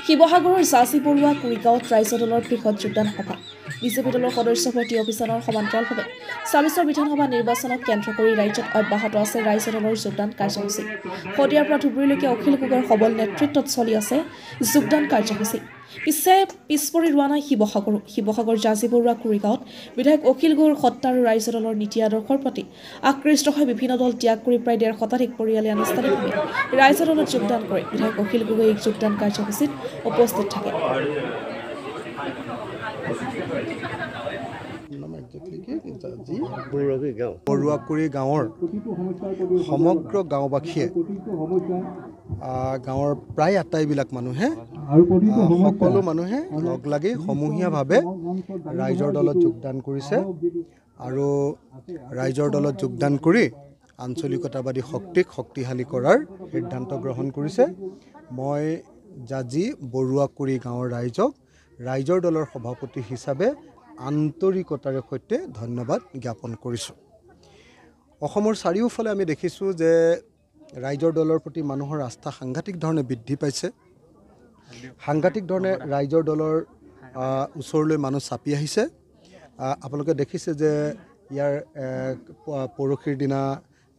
শিৱসাগৰৰ জাঁচি বৰুৱা কুৰিগাঁৱত ৰাইজ দলৰ বৃহৎ যোগদান সভা বিজেপি দলৰ সদস্য ভৰ্তি অভিযানৰ সমান্তৰালভাৱে ২৬ বিধানসভা নিৰ্বাচনক কেন্দ্ৰ কৰি ৰাজ্যত অব্যাহত আছে ৰাইজ দলৰ যোগদান কাৰ্যসূচী শদিয়াৰ পৰা ধুবুৰীলৈকে অখিল গগৈৰ সবল নেতৃত্বত চলি আছে যোগদান কাৰ্যসূচী পিছে পিছপৰি ৰোৱা নাই শিৱসাগৰ জাঁচি বৰুৱা কুৰিগাঁৱত বিধায়ক অখিল গগৈৰ সত্তা আৰু ৰাইজ দলৰ নীতি আদৰ্শৰ প্ৰতি আকৃষ্ট হৈ বিভিন্ন দল ত্যাগ কৰি প্ৰায় ১৫০ শতাধিক পৰিয়ালে আনুষ্ঠানিকভাৱে ৰাইজ দলত যোগদান কৰে বিধায়ক অখিল গগৈ এই যোগদান কাৰ্যসূচীত উপস্থিত থাকে বৰুৱাকুৰি গাঁৱৰ সমগ্ৰ গাঁওবাসীয়ে গাঁৱৰ প্ৰায় আটাইবিলাক মানুহে সকলো মানুহে লগ লাগি সমূহীয়াভাৱে ৰাইজৰ দলত যোগদান কৰিছে আৰু ৰাইজৰ দলত যোগদান কৰি আঞ্চলিকতাবাদী শক্তিক শক্তিশালী কৰাৰ সিদ্ধান্ত গ্ৰহণ কৰিছে মই জাঁজি বৰুৱাকুৰি গাঁৱৰ ৰাইজৰ দলৰ সভাপতি হিচাপে আন্তৰিকতাৰে সৈতে ধন্যবাদ জ্ঞাপন কৰিছোঁ অসমৰ চাৰিওফালে আমি দেখিছোঁ যে ৰাইজৰ দলৰ প্ৰতি মানুহৰ আস্থা সাংঘাতিক ধৰণে বৃদ্ধি পাইছে সাংঘাতিক ধৰণে ৰাইজৰ দলৰ ওচৰলৈ মানুহ চাপি আহিছে আপোনালোকে দেখিছে যে ইয়াৰ পৰহিৰ দিনা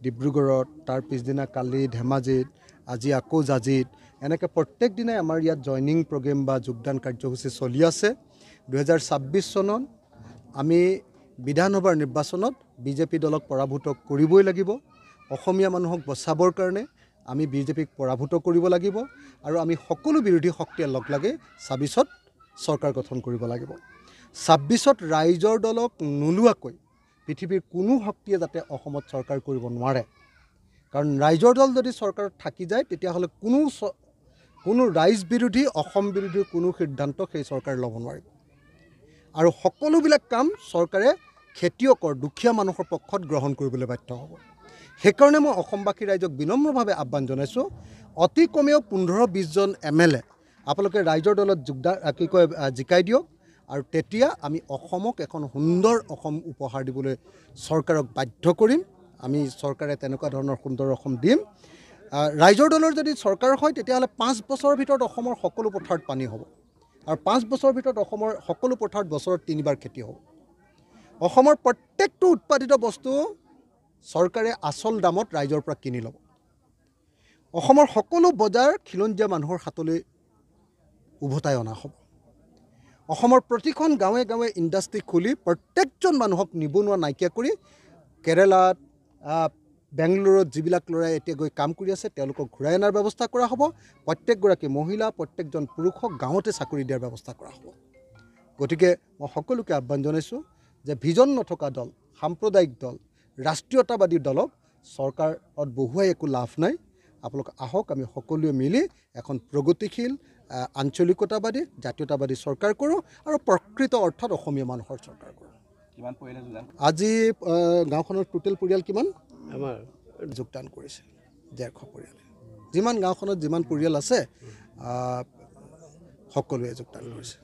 ডিব্ৰুগড়ত তাৰ পিছদিনা কালি ধেমাজিত আজি আকৌ জাঁজিত এনেকৈ প্ৰত্যেক দিনাই আমাৰ ইয়াত জইনিং প্ৰগ্ৰেম বা যোগদান কাৰ্যসূচী চলি আছে ২০২৬ চনত আমি বিধানসভাৰ নিৰ্বাচনত বিজেপি দলক পৰাভূত কৰিবই লাগিব অসমীয়া মানুহক বচাবৰ কাৰণে আমি বিজেপিক পৰাভূত কৰিব লাগিব আৰু আমি সকলো বিৰোধী শক্তিয়ে লগ লাগি ২৬ত চৰকাৰ গঠন কৰিব লাগিব ২৬ত ৰাইজৰ দলক নোলোৱাকৈ পৃথিৱীৰ কোনো শক্তিয়ে যাতে অসমত চৰকাৰ কৰিব নোৱাৰে কাৰণ ৰাইজৰ দল যদি চৰকাৰত থাকি যায় তেতিয়াহ'লে কোনো ৰাইজ বিৰোধী অসম বিৰোধী কোনো সিদ্ধান্ত সেই চৰকাৰে ল'ব নোৱাৰিব আৰু সকলোবিলাক কাম চৰকাৰে খেতিয়কৰ দুখীয়া মানুহৰ পক্ষত গ্ৰহণ কৰিবলৈ বাধ্য হ'ব সেইকাৰণে মই অসমবাসী ৰাইজক বিনম্ৰভাৱে আহ্বান জনাইছোঁ অতি কমেও ১৫-২০ জন MLA আপোনালোকে ৰাইজৰ দলত যোগদান জিকাই দিয়ক আৰু তেতিয়া আমি অসমক এখন সুন্দৰ অসম উপহাৰ দিবলৈ চৰকাৰক বাধ্য কৰিম আমি চৰকাৰে তেনেকুৱা ধৰণৰ সুন্দৰ অসম দিম ৰাইজৰ দলৰ যদি চৰকাৰ হয় তেতিয়াহ'লে ৫ বছৰৰ ভিতৰত অসমৰ সকলো পথাৰত পানী হ'ব আৰু ৫ বছৰৰ ভিতৰত অসমৰ সকলো পথাৰত বছৰত ৩বাৰ খেতি হ'ব অসমৰ প্ৰত্যেকটো উৎপাদিত বস্তু চৰকাৰে আচল দামত ৰাইজৰ পৰা কিনি ল'ব অসমৰ সকলো বজাৰ খিলঞ্জীয়া মানুহৰ হাতলৈ উভতাই অনা হ'ব অসমৰ প্ৰতিখন গাঁৱে গাঁৱে ইণ্ডাষ্ট্ৰি খুলি প্ৰত্যেকজন মানুহক নিবনুৱা নাইকিয়া কৰি কেৰেলাত বেংগালুৰুত যিবিলাক ল'ৰাই এতিয়া গৈ কাম কৰি আছে তেওঁলোকক ঘূৰাই অনাৰ ব্যৱস্থা কৰা হ'ব প্ৰত্যেকগৰাকী মহিলা প্ৰত্যেকজন পুৰুষক গাঁৱতে চাকৰি দিয়াৰ ব্যৱস্থা কৰা হ'ব গতিকে মই সকলোকে আহ্বান জনাইছোঁ যে ভিজন নথকা দল সাম্প্ৰদায়িক দল ৰাষ্ট্ৰীয়তাবাদী দলক চৰকাৰত বহুৱাই একো লাভ নাই আপোনালোক আহক আমি সকলোৱে মিলি এখন প্ৰগতিশীল আঞ্চলিকতাবাদী জাতীয়তাবাদী চৰকাৰ কৰোঁ আৰু প্ৰকৃত অৰ্থত অসমীয়া মানুহৰ চৰকাৰ কৰোঁ আজি গাঁওখনৰ টোটেল পৰিয়াল কিমান আমাৰ যোগদান কৰিছে ১৫০ পৰিয়ালে যিমান গাঁওখনত যিমান পৰিয়াল আছে সকলোৱে যোগদান কৰিছে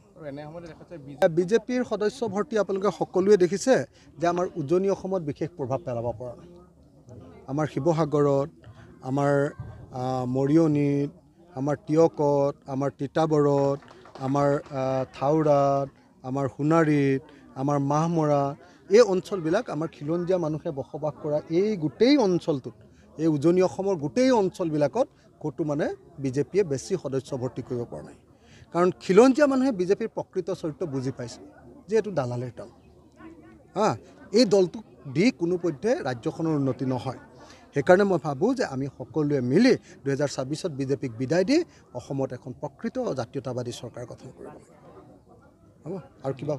বিজেপিৰ সদস্য ভৰ্তি আপোনালোকে সকলোৱে দেখিছে যে আমাৰ উজনি অসমত বিশেষ প্ৰভাৱ পেলাব পৰা নাই আমাৰ শিৱসাগৰত আমাৰ মৰিয়নিত আমাৰ টিয়কত আমাৰ তিতাবৰত আমাৰ থাউৰাত আমাৰ সোণাৰীত আমাৰ মাহমৰা এই অঞ্চলবিলাক আমাৰ খিলঞ্জীয়া মানুহে বসবাস কৰা এই গোটেই অঞ্চলটোত এই উজনি অসমৰ গোটেই অঞ্চলবিলাকত ক'তো মানে বিজেপিয়ে বেছি সদস্য ভৰ্তি কৰিব পৰা নাই কাৰণ খিলঞ্জীয়া মানুহে বিজেপিৰ প্ৰকৃত চৰিত্ৰ বুজি পাইছে যে এইটো দালালিৰ দল এই দলটোক দি কোনোপধ্যে ৰাজ্যখনৰ উন্নতি নহয় সেইকাৰণে মই ভাবোঁ যে আমি সকলোৱে মিলি ২০২৬ত বিজেপিক বিদায় দি অসমত এখন প্ৰকৃত জাতীয়তাবাদী চৰকাৰ গঠন কৰিব লাগিব হ'ব আৰু কিবা